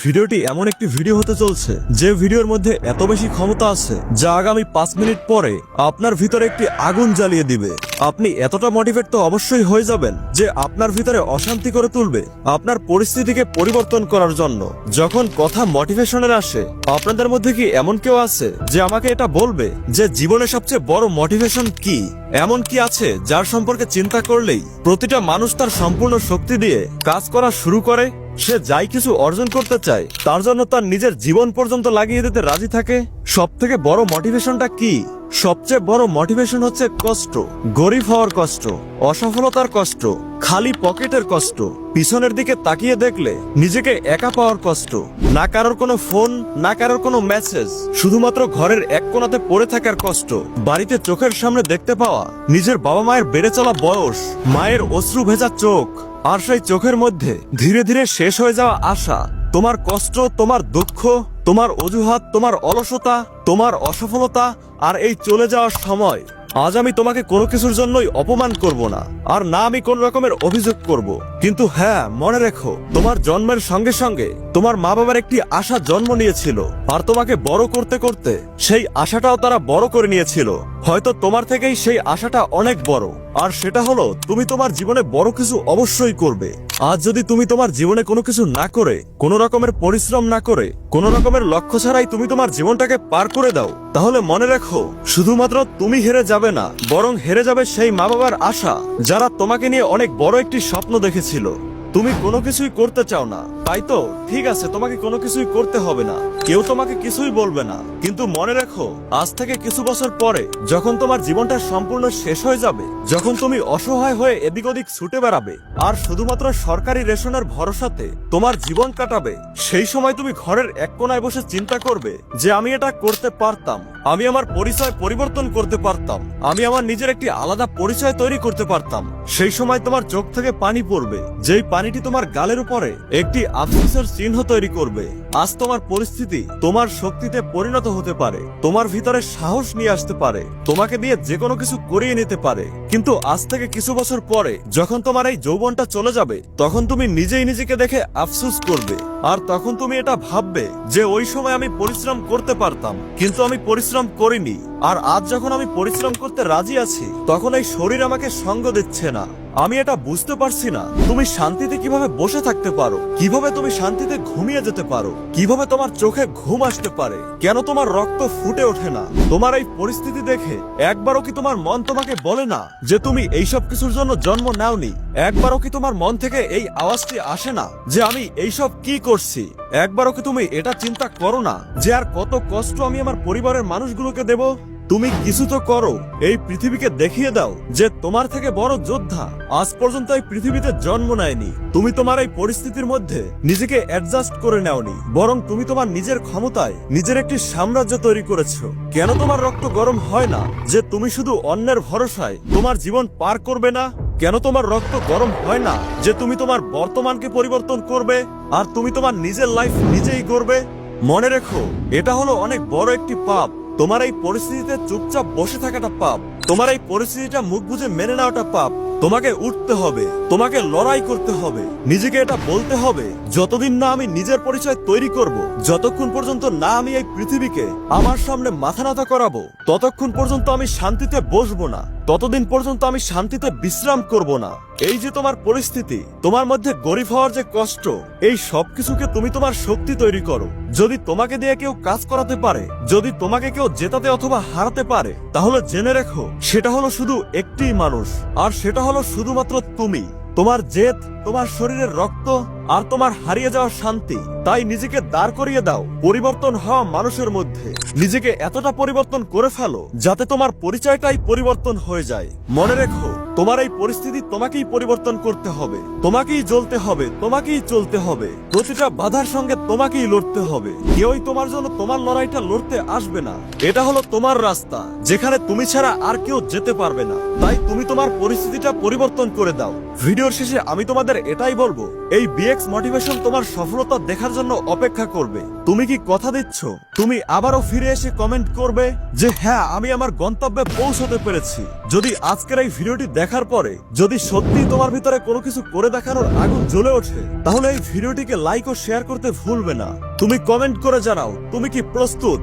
ভিডিওটি এমন একটি ভিডিও হতে চলছে যে ভিডিওর মধ্যে এত বেশি ক্ষমতা আছে যা আগামী 5 মিনিট পরে আপনার ভিতরে একটি আগুন জ্বালিয়ে দিবে। আপনি এতটা মোটিভেট তো অবশ্যই হয়ে যাবেন যে আপনার ভিতরে অশান্তি করে তুলবে আপনার পরিস্থিতিকে পরিবর্তন করার জন্য। যখন কথা মোটিভেশনের আসে, আপনাদের মধ্যে কি এমন কেউ আছে যে আমাকে এটা বলবে যে জীবনে সবচেয়ে বড় মোটিভেশন কি? এমন কি আছে যার সম্পর্কে চিন্তা করলেই প্রতিটা মানুষ তার সম্পূর্ণ শক্তি দিয়ে কাজ করা শুরু করে? সে যাই কিছু অর্জন করতে চায় তার জন্য তার নিজের জীবন পর্যন্ত লাগিয়ে দিতে রাজি থাকে। সব থেকে বড় মোটিভেশনটা কি? সবচেয়ে বড় মোটিভেশন হচ্ছে কষ্ট, গরিব হওয়ার কষ্ট, অসফলতার কষ্ট, খালি পকেটের কষ্ট, পিছনের দিকে তাকিয়ে দেখলে নিজেকে একা পাওয়ার কষ্ট, না কারোর কোনো ফোন, না কারোর কোনো মেসেজ, শুধুমাত্র ঘরের এক কোণাতে পড়ে থাকার কষ্ট, বাড়িতে চোখের সামনে দেখতে পাওয়া নিজের বাবা মায়ের বেড়ে চলা বয়স, মায়ের অশ্রু ভেজা চোখ, আর সেই চোখের মধ্যে ধীরে ধীরে শেষ হয়ে যাওয়া আশা। তোমার কষ্ট, তোমার দুঃখ, তোমার অজুহাত, তোমার অলসতা, তোমার অসফলতা আর এই চলে যাওয়ার সময়। আজ আমি তোমাকে কোনো কিছুর জন্যই অপমান করব না, আর না আমি কোন রকমের অভিযোগ করব। কিন্তু হ্যাঁ, মনে রেখো, তোমার জন্মের সঙ্গে সঙ্গে তোমার মা বাবার একটি আশা জন্ম নিয়েছিল, আর তোমাকে বড় করতে করতে সেই আশাটাও তারা বড় করে নিয়েছিল। হয়তো তোমার থেকেই সেই আশাটা অনেক বড়, আর সেটা হলো তুমি তোমার জীবনে বড় কিছু অবশ্যই করবে। আজ যদি তুমি তোমার জীবনে কোনো কিছু না করে, কোনো রকমের পরিশ্রম না করে, কোনো রকমের লক্ষ্য ছাড়াই তুমি তোমার জীবনটাকে পার করে দাও, তাহলে মনে রাখো, শুধুমাত্র তুমি হেরে যাবে না, বরং হেরে যাবে সেই মা বাবার আশা যারা তোমাকে নিয়ে অনেক বড় একটি স্বপ্ন দেখেছিল। তুমি কোনো কিছুই করতে চাও না, তাই তো? ঠিক আছে, তোমাকে কোনো কিছুই করতে হবে না, কেউ তোমাকে কিছুই বলবে না। কিন্তু মনে রাখো, আজ থেকে কিছু বছর পরে যখন তোমার জীবনটা সম্পূর্ণ শেষ হয়ে যাবে, যখন তুমি অসহায় হয়ে এদিক ওদিক ছুটে বেড়াবে আর শুধুমাত্র সরকারি রেশনের ভরসাতে তোমার জীবন কাটাবে, সেই সময় তুমি ঘরের এক কোনায় বসে চিন্তা করবে যে আমি এটা করতে পারতাম, আমি আমার পরিচয় পরিবর্তন করতে পারতাম, আমি আমার নিজের একটি আলাদা পরিচয় তৈরি করতে পারতাম। সেই সময় তোমার চোখ থেকে পানি পড়বে, যেই পানিটি তোমার গালের উপরে একটি আফসোসের চিহ্ন তৈরি করবে। আজ তোমার পরিস্থিতি তোমার শক্তিতে পরিণত হতে পারে, তোমার ভিতরে সাহস নিয়ে আসতে পারে, তোমাকে দিয়ে যে কোনো কিছু করিয়ে নিতে পারে। কিন্তু আজ থেকে কিছু বছর পরে যখন তোমার এই যৌবনটা চলে যাবে, তখন তুমি নিজেই নিজেকে দেখে আফসোস করবে, আর তখন তুমি এটা ভাববে যে ওই সময় আমি পরিশ্রম করতে পারতাম, কিন্তু আমি পরিশ্রম করিনি। আর আজ যখন আমি পরিশ্রম করতে রাজি আছি, তখন এই শরীর আমাকে সঙ্গ দিচ্ছে না। আমি এটা বুঝতে পারছি না তুমি শান্তিতে কিভাবে বসে থাকতে পারো, কিভাবে তুমি শান্তিতে ঘুমিয়ে যেতে পারো, কিভাবে তোমার চোখে ঘুম আসতে পারে, কেন তোমার রক্ত ফুটে ওঠে না। তোমার এই পরিস্থিতি দেখে একবারও কি তোমার মন তোমাকে বলে না যে তুমি এইসব কিছুর জন্য জন্ম নাওনি? একবারও কি তোমার মন থেকে এই আওয়াজটি আসে না যে আমি এইসব কি করছি? একবারও কি তুমি এটা চিন্তা করো না যে আর কত কষ্ট আমি আমার পরিবারের মানুষগুলোকে দেব? তুমি কিছু তো করো, এই পৃথিবীকে দেখিয়ে দাও যে তোমার থেকে বড় যোদ্ধা আজ পর্যন্ত এই পৃথিবীতে জন্ম নেয়নি। তুমি তোমার এই পরিস্থিতির মধ্যে নিজেকে অ্যাডজাস্ট করে নেওনি, বরং তুমি তোমার নিজের ক্ষমতায় নিজের একটি সাম্রাজ্য তৈরি করেছো। কেন তোমার রক্ত গরম হয় না যে তুমি শুধু অন্যের ভরসায় তোমার জীবন পার করবে না? কেন তোমার রক্ত গরম হয় না যে তুমি তোমার বর্তমানকে পরিবর্তন করবে, আর তুমি তোমার নিজের লাইফ নিজেই গড়বে? মনে রেখো, এটা হলো অনেক বড় একটি পাপ। তোমার এই পরিস্থিতিতে চুপচাপ বসে থাকাটা পাপ, তোমার এই পরিস্থিতিটা মুখ বুজে মেনে নেওয়াটা পাপ। তোমাকে উঠতে হবে, তোমাকে লড়াই করতে হবে, নিজেকে এটা বলতে হবে, যতদিন না আমি নিজের পরিচয় তৈরি করব, যতক্ষণ পর্যন্ত না আমি এই পৃথিবীকে আমার সামনে মাথা নত করাবো, ততক্ষণ পর্যন্ত আমি শান্তিতে বসবো না, ততদিন পর্যন্ত আমি শান্তিতে বিশ্রাম করব না। এই যে তোমার পরিস্থিতি, তোমার মধ্যে গরিব হওয়ার যে কষ্ট, এই সবকিছুকে তুমি তোমার শক্তি তৈরি করো। যদি তোমাকে দিয়ে কেউ কাজ করাতে পারে, যদি তোমাকে কেউ জেতাতে অথবা হারাতে পারে, তাহলে জেনে রেখো সেটা হলো শুধু একটি মানুষ, আর সেটা হলো শুধুমাত্র তুমি। তোমার জেদ, তোমার শরীরের রক্ত, আর তোমার হারিয়ে যাওয়া শান্তি। তাই নিজেকে দাঁড় করিয়ে দাও পরিবর্তন হওয়া মানুষের মধ্যে। নিজেকে এতটা পরিবর্তন করে ফেলো যাতে তোমার পরিচয়টাই পরিবর্তন হয়ে যায়। মনে রেখো, তোমার এই পরিস্থিতি তোমাকেই পরিবর্তন করতে হবে, তোমাকেই জ্বলতে হবে, তোমাকেই চলতে হবে, প্রতিটা বাধার সঙ্গে তোমাকেই লড়তে হবে। কেউই তোমার জন্য তোমার লড়াইটা লড়তে আসবে না। এটা হলো তোমার রাস্তা, যেখানে তুমি ছাড়া আর কেউ যেতে পারবে না। তাই তুমি তোমার পরিস্থিতিটা পরিবর্তন করে দাও। ভিডিওর শেষে আমি তোমাদের এটাই বলবো, এই বিএক্স মোটিভেশন তোমার সফলতা দেখার জন্য অপেক্ষা করবে। তুমি কি কথা দিচ্ছ তুমি আবারও ফিরে এসে কমেন্ট করবে যে হ্যাঁ, আমি আমার গন্তব্যে পৌঁছতে পেরেছি? যদি আজকের এই ভিডিওটি দেখার পরে যদি সত্যি তোমার ভিতরে কোনো কিছু করে দেখানোর আগুন জ্বলে ওঠে, তাহলে এই ভিডিওটিকে লাইক ও শেয়ার করতে ভুলবে না। তুমি কমেন্ট করে জানাও তুমি কি প্রস্তুত।